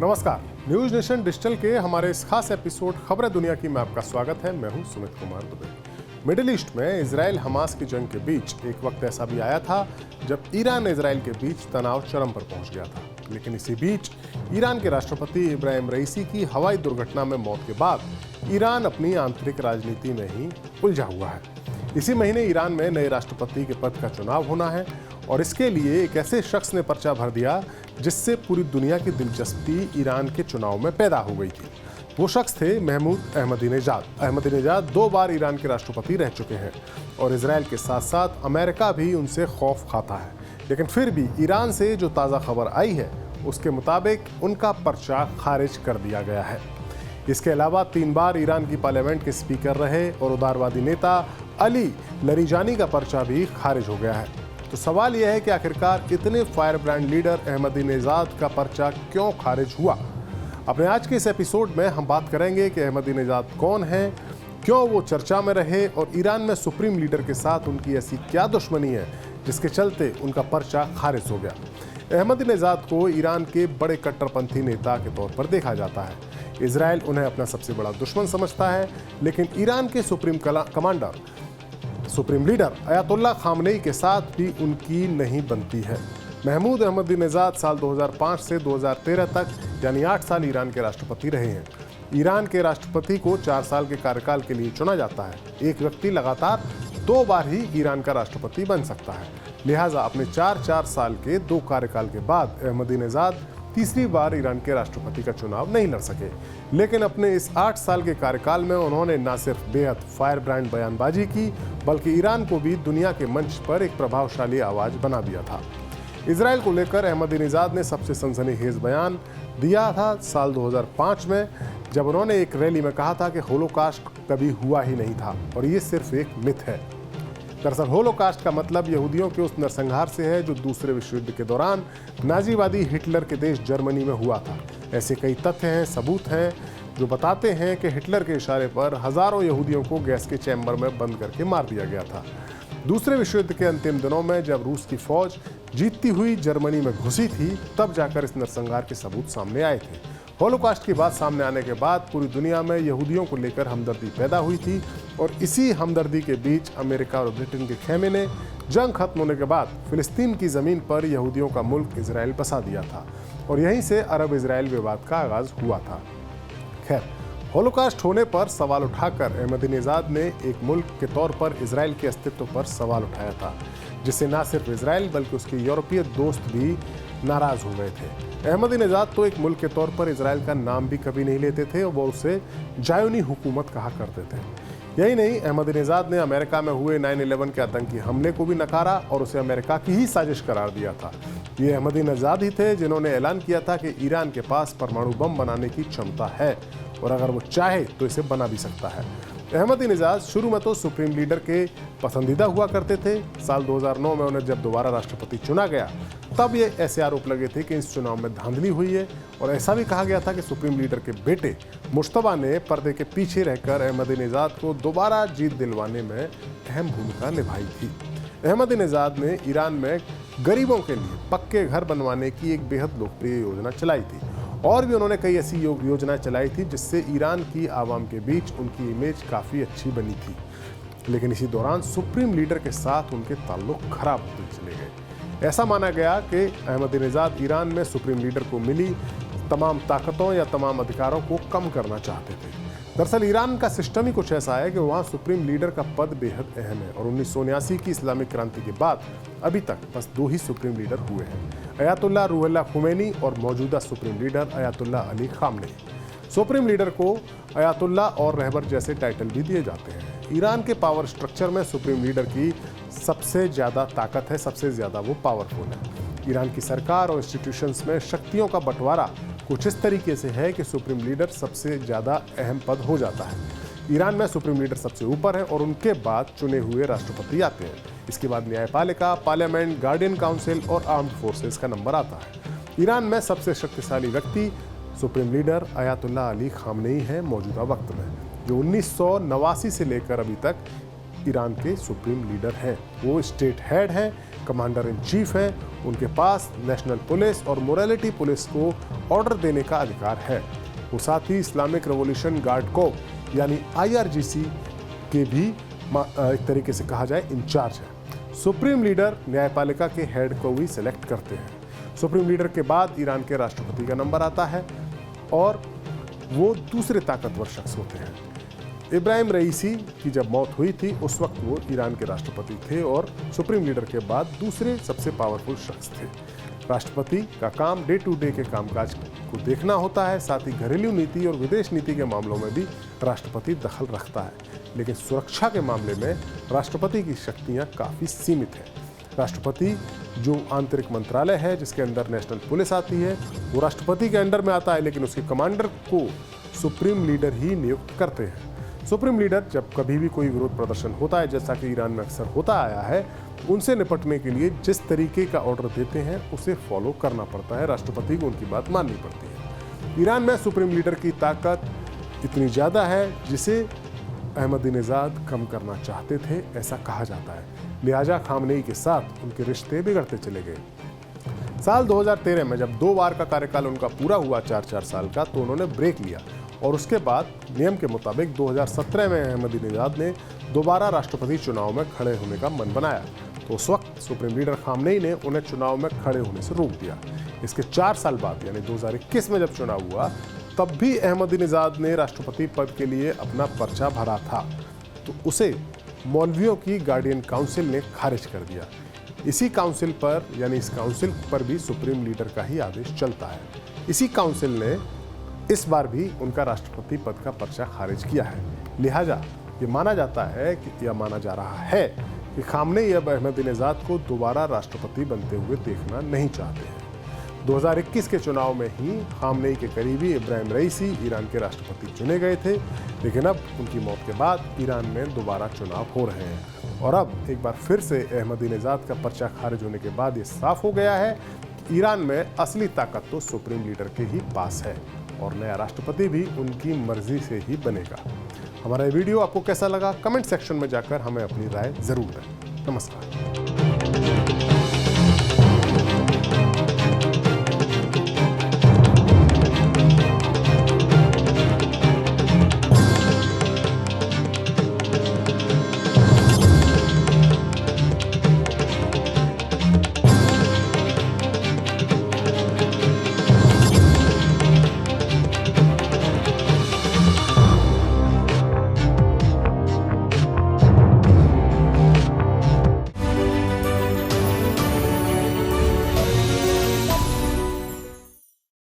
नमस्कार, news nation digital के हमारे इस खास एपिसोड खबरें दुनिया की में आपका स्वागत है। मैं हूं सुमित कुमार दुबे। मिडिल ईस्ट में इजराइल हमास की जंग के बीच एक वक्त ऐसा भी आया था जब ईरान इजराइल के बीच तनाव चरम पर पहुंच गया था। लेकिन इसी बीच ईरान के राष्ट्रपति इब्राहिम रईसी की हवाई दुर्घटना में मौत के बाद ईरान अपनी आंतरिक राजनीति में ही उलझा हुआ है। इसी महीने ईरान में नए राष्ट्रपति के पद का चुनाव होना है और इसके लिए एक ऐसे शख्स ने पर्चा भर दिया जिससे पूरी दुनिया की दिलचस्पी ईरान के चुनाव में पैदा हो गई थी। वो शख्स थे महमूद अहमदीनेजाद। अहमदीनेजाद 2 बार ईरान के राष्ट्रपति रह चुके हैं और इजराइल के साथ साथ अमेरिका भी उनसे खौफ खाता है। लेकिन फिर भी ईरान से जो ताज़ा खबर आई है उसके मुताबिक उनका पर्चा खारिज कर दिया गया है। इसके अलावा 3 बार ईरान की पार्लियामेंट के स्पीकर रहे और उदारवादी नेता अली लरीजानी का पर्चा भी खारिज हो गया है। तो सवाल यह है कि आखिरकार इतने फायर ब्रांड लीडर अहमदीनेजाद का पर्चा क्यों खारिज हुआ। अपने आज के इस एपिसोड में हम बात करेंगे कि अहमदीनेजाद कौन है, क्यों वो चर्चा में रहे और ईरान में सुप्रीम लीडर के साथ उनकी ऐसी क्या दुश्मनी है जिसके चलते उनका पर्चा खारिज हो गया। अहमदीनेजाद को ईरान के बड़े कट्टरपंथी नेता के तौर पर देखा जाता है। इजराइल उन्हें अपना सबसे बड़ा दुश्मन समझता है, लेकिन ईरान के सुप्रीम लीडर अयातुल्ला खामनेई के साथ भी उनकी नहीं बनती है। महमूद अहमदीनेजाद साल 2005 से 2013 तक यानी 8 साल ईरान के राष्ट्रपति रहे हैं। ईरान के राष्ट्रपति को 4 साल के कार्यकाल के लिए चुना जाता है। एक व्यक्ति लगातार 2 बार ही ईरान का राष्ट्रपति बन सकता है। लिहाजा अपने 4 साल के 2 कार्यकाल के बाद अहमदीनेजाद तीसरी बार ईरान के राष्ट्रपति का चुनाव नहीं लड़ सके। लेकिन अपने इस 8 साल के कार्यकाल में उन्होंने न सिर्फ बेहद फायर ब्रांड बयानबाजी की बल्कि ईरान को भी दुनिया के मंच पर एक प्रभावशाली आवाज बना दिया था। इजराइल को लेकर अहमदीनेजाद ने सबसे सनसनीखेज बयान दिया था साल 2005 में, जब उन्होंने एक रैली में कहा था कि होलोकास्ट कभी हुआ ही नहीं था और ये सिर्फ एक मिथ है। दरअसल होलोकास्ट का मतलब यहूदियों के उस नरसंहार से है जो दूसरे विश्व युद्ध के दौरान नाजीवादी हिटलर के देश जर्मनी में हुआ था। ऐसे कई तथ्य हैं, सबूत हैं जो बताते हैं कि हिटलर के इशारे पर हजारों यहूदियों को गैस के चैम्बर में बंद करके मार दिया गया था। दूसरे विश्व युद्ध के अंतिम दिनों में जब रूस की फौज जीतती हुई जर्मनी में घुसी थी तब जाकर इस नरसंहार के सबूत सामने आए थे। होलोकास्ट की बात सामने आने के बाद पूरी दुनिया में यहूदियों को लेकर हमदर्दी पैदा हुई थी और इसी हमदर्दी के बीच अमेरिका और ब्रिटेन के खेमे ने जंग खत्म होने के बाद फिलिस्तीन की ज़मीन पर यहूदियों का मुल्क इजराइल बसा दिया था और यहीं से अरब इजराइल विवाद का आगाज़ हुआ था। खैर, होलोकास्ट होने पर सवाल उठाकर अहमदीनेजाद ने एक मुल्क के तौर पर इजराइल के अस्तित्व पर सवाल उठाया था, जिससे न सिर्फ इजराइल बल्कि उसके यूरोपीय दोस्त भी नाराज हो गए थे। अहमदीनेजाद तो एक मुल्क के तौर पर इजराइल का नाम भी कभी नहीं लेते थे और वो उसे जायोनी हुकूमत कहा करते थे। यही नहीं, अहमदीनेजाद ने अमेरिका में हुए 9/11 के आतंकी हमले को भी नकारा और उसे अमेरिका की ही साजिश करार दिया था। ये अहमदीनेजाद ही थे जिन्होंने ऐलान किया था कि ईरान के पास परमाणु बम बनाने की क्षमता है और अगर वो चाहे तो इसे बना भी सकता है। अहमदीनेजाद शुरू में तो सुप्रीम लीडर के पसंदीदा हुआ करते थे। साल 2009 में उन्हें जब दोबारा राष्ट्रपति चुना गया तब ये ऐसे आरोप लगे थे कि इस चुनाव में धांधली हुई है और ऐसा भी कहा गया था कि सुप्रीम लीडर के बेटे मुश्तबा ने पर्दे के पीछे रहकर अहमदीनेजाद को दोबारा जीत दिलवाने में अहम भूमिका निभाई थी। अहमदीनेजाद ने ईरान में गरीबों के लिए पक्के घर बनवाने की एक बेहद लोकप्रिय योजना चलाई थी और भी उन्होंने कई ऐसी योजनाएं चलाई थी जिससे ईरान की आवाम के बीच उनकी इमेज काफ़ी अच्छी बनी थी। लेकिन इसी दौरान सुप्रीम लीडर के साथ उनके ताल्लुक खराब होते चले गए। ऐसा माना गया कि अहमदीनेजाद ईरान में सुप्रीम लीडर को मिली तमाम ताकतों या तमाम अधिकारों को कम करना चाहते थे। दरअसल ईरान का सिस्टम ही कुछ ऐसा है कि वहाँ सुप्रीम लीडर का पद बेहद अहम है और 1979 की इस्लामिक क्रांति के बाद अभी तक बस 2 ही सुप्रीम लीडर हुए हैं, अयातुल्ला रूहुल्लाह खुमैनी और मौजूदा supreme leader Ayatollah Ali Khamenei. Supreme leader को अयातुल्ला और रहबर जैसे टाइटल भी दिए जाते हैं। ईरान के पावर स्ट्रक्चर में सुप्रीम लीडर की सबसे ज़्यादा ताकत है, सबसे ज़्यादा वो पावरफुल है। ईरान की सरकार और इंस्टीट्यूशंस में शक्तियों का बंटवारा कुछ इस तरीके से है कि सुप्रीम लीडर सबसे ज़्यादा अहम पद हो जाता है। ईरान में सुप्रीम लीडर सबसे ऊपर है और उनके बाद चुने हुए राष्ट्रपति आते हैं। इसके बाद न्यायपालिका, पार्लियामेंट, गार्डियन काउंसिल और आर्म्ड फोर्सेस का नंबर आता है। ईरान में सबसे शक्तिशाली व्यक्ति supreme leader Ayatollah Ali Khamenei है मौजूदा वक्त में, जो 1989 से लेकर अभी तक ईरान के सुप्रीम लीडर हैं। वो स्टेट हेड हैं, कमांडर इन चीफ हैं। उनके पास नेशनल पुलिस और मोरालिटी पुलिस को ऑर्डर देने का अधिकार है। वो साथ ही इस्लामिक रेवोल्यूशन गार्ड कोर यानी IRGC के भी एक तरीके से कहा जाए इंचार्ज है। सुप्रीम लीडर न्यायपालिका के हेड को भी सिलेक्ट करते हैं। सुप्रीम लीडर के बाद ईरान के राष्ट्रपति का नंबर आता है और वो दूसरे ताकतवर शख्स होते हैं। इब्राहिम रईसी की जब मौत हुई थी उस वक्त वो ईरान के राष्ट्रपति थे और सुप्रीम लीडर के बाद दूसरे सबसे पावरफुल शख्स थे। राष्ट्रपति का काम डे टू डे के कामकाज को देखना होता है, साथ ही घरेलू नीति और विदेश नीति के मामलों में भी राष्ट्रपति दखल रखता है। लेकिन सुरक्षा के मामले में राष्ट्रपति की शक्तियां काफ़ी सीमित हैं। राष्ट्रपति जो आंतरिक मंत्रालय है जिसके अंदर नेशनल पुलिस आती है वो राष्ट्रपति के अंडर में आता है, लेकिन उसके कमांडर को सुप्रीम लीडर ही नियुक्त करते हैं। सुप्रीम लीडर जब कभी भी कोई विरोध प्रदर्शन होता है, जैसा कि ईरान में अक्सर होता आया है, उनसे निपटने के लिए जिस तरीके का ऑर्डर देते हैं उसे फॉलो करना पड़ता है। राष्ट्रपति को उनकी बात माननी पड़ती है। ईरान में सुप्रीम लीडर की ताकत इतनी ज़्यादा है जिसे अहमदीनेजाद कम करना चाहते थे, ऐसा कहा जाता है। लिहाजा खामनेई के साथ उनके रिश्ते बिगड़ते चले गए। साल 2013 में जब 2 बार का कार्यकाल उनका पूरा हुआ 4-4 साल का, तो उन्होंने ब्रेक लिया और उसके बाद नियम के मुताबिक 2017 में अहमदीनेजाद ने दोबारा राष्ट्रपति चुनाव में खड़े होने का मन बनाया। तो उस वक्त सुप्रीम लीडर खामनेई ने उन्हें चुनाव में खड़े होने से रोक दिया। इसके 4 साल बाद यानी 2021 में जब चुनाव हुआ तब भी अहमदीनेजाद ने राष्ट्रपति पद के लिए अपना पर्चा भरा था, तो उसे मौलवियों की गार्डियन काउंसिल ने खारिज कर दिया। इसी काउंसिल पर यानी इस काउंसिल पर भी सुप्रीम लीडर का ही आदेश चलता है। इसी काउंसिल ने इस बार भी उनका राष्ट्रपति पद का पर्चा खारिज किया है। लिहाजा ये माना जाता है कि यह माना जा रहा है कि खामनेई अब अहमदीनेजाद को दोबारा राष्ट्रपति बनते हुए देखना नहीं चाहते हैं। 2021 के चुनाव में ही खामनेई के करीबी इब्राहिम रईसी ईरान के राष्ट्रपति चुने गए थे, लेकिन अब उनकी मौत के बाद ईरान में दोबारा चुनाव हो रहे हैं और अब एक बार फिर से अहमदीनेजाद का पर्चा खारिज होने के बाद ये साफ हो गया है कि ईरान में असली ताकत तो सुप्रीम लीडर के ही पास है और नया राष्ट्रपति भी उनकी मर्जी से ही बनेगा। हमारा ये वीडियो आपको कैसा लगा? कमेंट सेक्शन में जाकर हमें अपनी राय जरूर दें। नमस्कार।